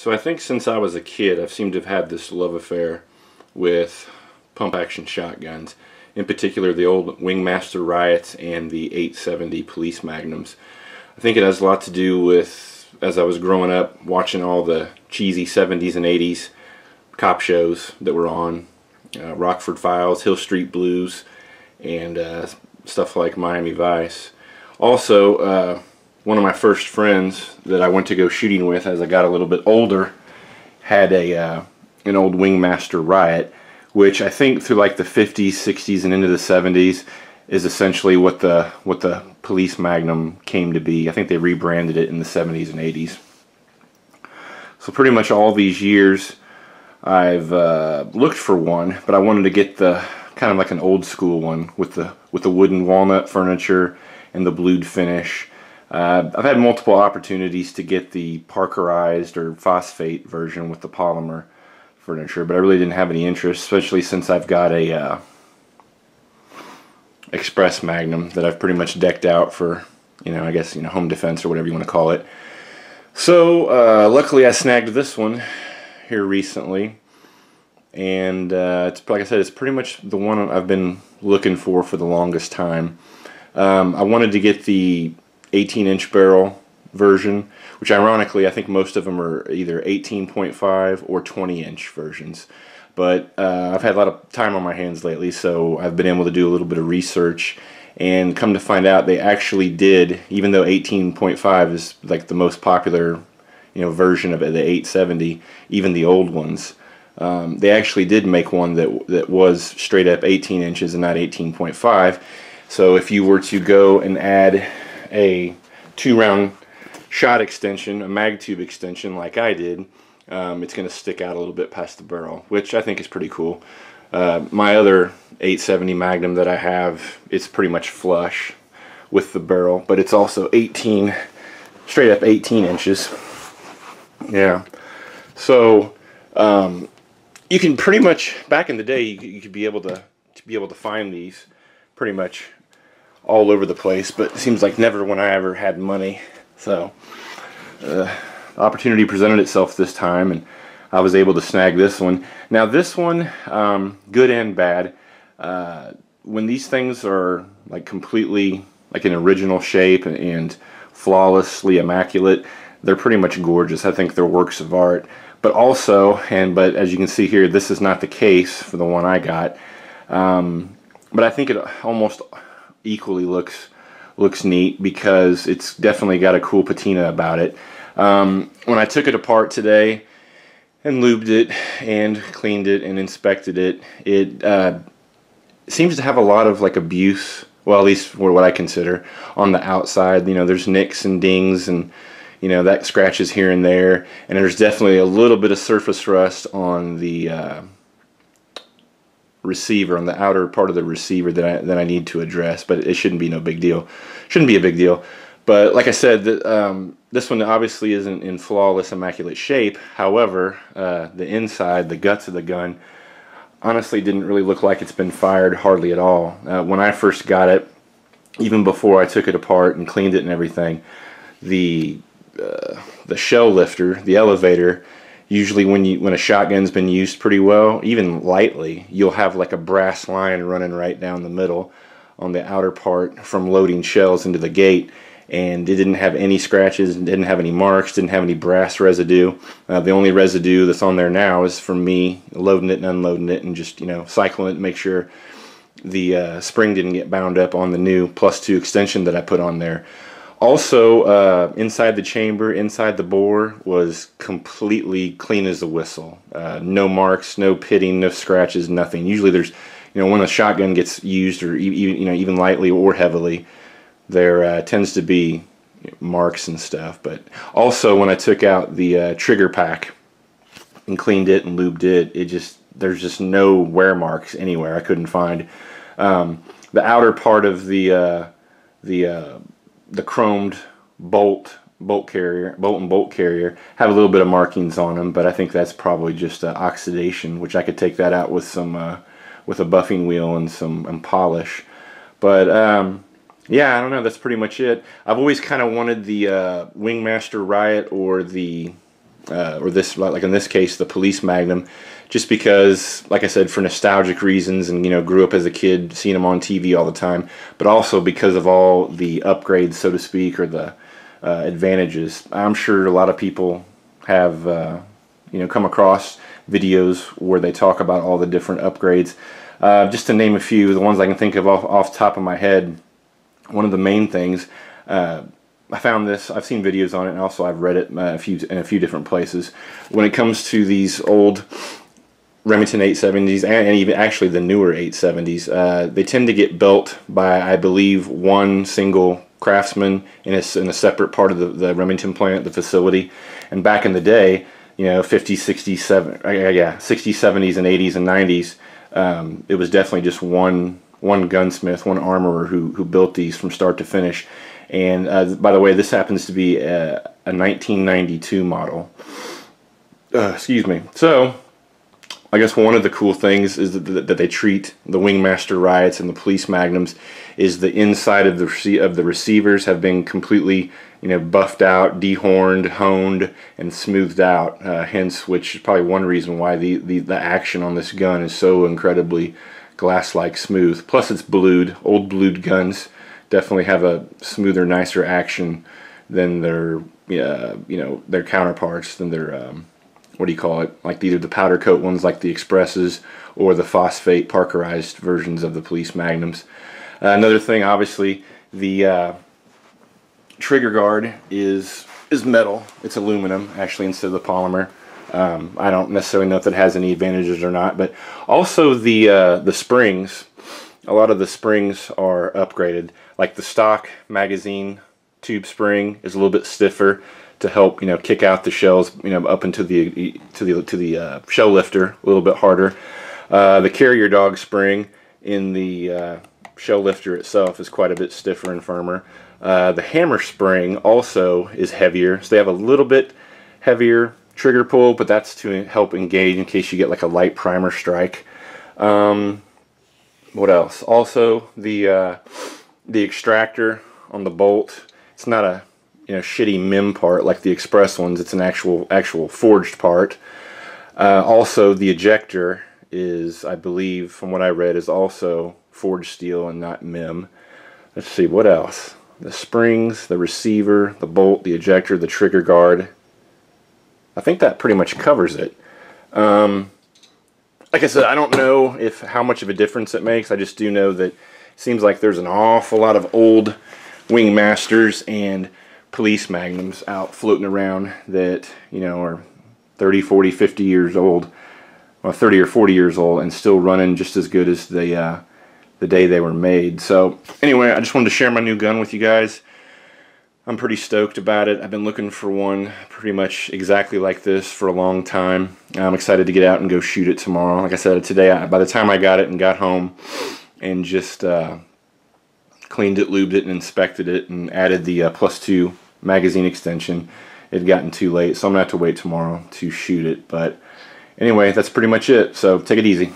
So I think since I was a kid, I've seemed to have had this love affair with pump-action shotguns. In particular, the old Wingmaster Riots and the 870 Police Magnums. I think it has a lot to do with, as I was growing up, watching all the cheesy 70s and 80s cop shows that were on. Rockford Files, Hill Street Blues, and stuff like Miami Vice. Also, one of my first friends that I went to go shooting with as I got a little bit older had an old Wingmaster Riot, which I think through like the 50s, 60s, and into the 70s is essentially what the Police Magnum came to be. I think they rebranded it in the 70s and 80s. So pretty much all these years I've looked for one, but I wanted to get the kind of like an old school one with the wooden walnut furniture and the blued finish. I've had multiple opportunities to get the Parkerized or phosphate version with the polymer furniture, but I really didn't have any interest, especially since I've got a Express Magnum that I've pretty much decked out for, I guess, home defense or whatever you want to call it. So luckily I snagged this one here recently, and it's, like I said, it's pretty much the one I've been looking for the longest time. I wanted to get the 18-inch barrel version, which ironically I think most of them are either 18.5 or 20-inch versions. But I've had a lot of time on my hands lately, so I've been able to do a little bit of research and come to find out they actually did, even though 18.5 is like the most popular version of the 870, even the old ones, they actually did make one that was straight up 18 inches and not 18.5. So if you were to go and add a 2-round shot extension, a mag tube extension like I did, it's going to stick out a little bit past the barrel, which I think is pretty cool. My other 870 Magnum that I have, it's pretty much flush with the barrel, but it's also straight up 18 inches. Yeah. So you can pretty much, back in the day, you could be able to find these pretty much all over the place, but it seems like never when I ever had money. So the opportunity presented itself this time, and I was able to snag this one. Now this one, good and bad, when these things are like completely like in original shape and flawlessly immaculate, they're pretty much gorgeous. I think they're works of art. But also, but as you can see here, this is not the case for the one I got. But I think it almost equally looks neat because it's definitely got a cool patina about it. When I took it apart today and lubed it and cleaned it and inspected it, it seems to have a lot of like abuse, well, at least for what I consider, on the outside. There's nicks and dings and that scratches here and there, and there's definitely a little bit of surface rust on the receiver, on the outer part of the receiver that I need to address, but it shouldn't be no big deal. Shouldn't be a big deal. But like I said, this one obviously isn't in flawless, immaculate shape. However, the inside, the guts of the gun, honestly didn't really look like it's been fired hardly at all. When I first got it, even before I took it apart and cleaned it and everything, the shell lifter, the elevator, usually when a shotgun's been used pretty well, even lightly, you'll have like a brass line running right down the middle on the outer part from loading shells into the gate, and it didn't have any scratches, didn't have any marks, didn't have any brass residue. The only residue that's on there now is from me loading it and unloading it and just cycling it to make sure the spring didn't get bound up on the new +2 extension that I put on there. Also, inside the chamber, inside the bore, was completely clean as a whistle. No marks, no pitting, no scratches, nothing. Usually there's, when a shotgun gets used, or even lightly or heavily, there tends to be marks and stuff. But also, when I took out the trigger pack and cleaned it and lubed it, there's just no wear marks anywhere. I couldn't find. The outer part of the chromed bolt and bolt carrier have a little bit of markings on them, but I think that's probably just oxidation, which I could take that out with with a buffing wheel and some polish. But yeah, I don't know, that's pretty much it. I've always kind of wanted the Wingmaster Riot or the or this, like in this case, the police Magnum, just because, like I said, for nostalgic reasons, and grew up as a kid seeing them on TV all the time, but also because of all the upgrades, so to speak, or the advantages. I'm sure a lot of people have come across videos where they talk about all the different upgrades. Just to name a few, the ones I can think of off the top of my head, one of the main things, I found this, I've seen videos on it, and also I've read it in a few different places. When it comes to these old Remington 870s, and even actually the newer 870s, they tend to get built by, I believe, one single craftsman in a separate part of the Remington plant, the facility. And back in the day, 50s, 60s, 70s, and 80s and 90s, it was definitely just one gunsmith, one armorer who built these from start to finish. And by the way, this happens to be a 1992 model. Excuse me. So, I guess one of the cool things is that they treat the Wingmaster Riots and the Police Magnums is the inside of the receivers have been completely, buffed out, dehorned, honed, and smoothed out. Hence, which is probably one reason why the action on this gun is so incredibly glass-like smooth. Plus, it's blued. Old blued guns definitely have a smoother, nicer action than their their counterparts, than their what do you call it? Like either the powder coat ones, like the Expresses, or the phosphate parkerized versions of the Police Magnums. Another thing, obviously, the trigger guard is metal. It's aluminum, actually, instead of the polymer. I don't necessarily know if that has any advantages or not, but also the springs. A lot of the springs are upgraded. Like the stock magazine tube spring is a little bit stiffer to help kick out the shells up into the shell lifter a little bit harder. The carrier dog spring in the shell lifter itself is quite a bit stiffer and firmer. The hammer spring also is heavier, so they have a little bit heavier trigger pull, but that's to help engage in case you get like a light primer strike. What else? Also, the extractor on the bolt, it's not a shitty MIM part like the Express ones. It's an actual forged part. Also, the ejector is, I believe, from what I read, is also forged steel and not MIM. Let's see, what else? The springs, the receiver, the bolt, the ejector, the trigger guard. I think that pretty much covers it. Like I said, I don't know how much of a difference it makes. I just do know that it seems like there's an awful lot of old Wingmasters and Police Magnums out floating around that are 30, 40, 50 years old, well, 30 or 40 years old, and still running just as good as the day they were made. So anyway, I just wanted to share my new gun with you guys. I'm pretty stoked about it. I've been looking for one pretty much exactly like this for a long time. I'm excited to get out and go shoot it tomorrow. Like I said, today, by the time I got it and got home and just cleaned it, lubed it, and inspected it, and added the +2 magazine extension, it had gotten too late, so I'm going to have to wait tomorrow to shoot it. But anyway, that's pretty much it, so take it easy.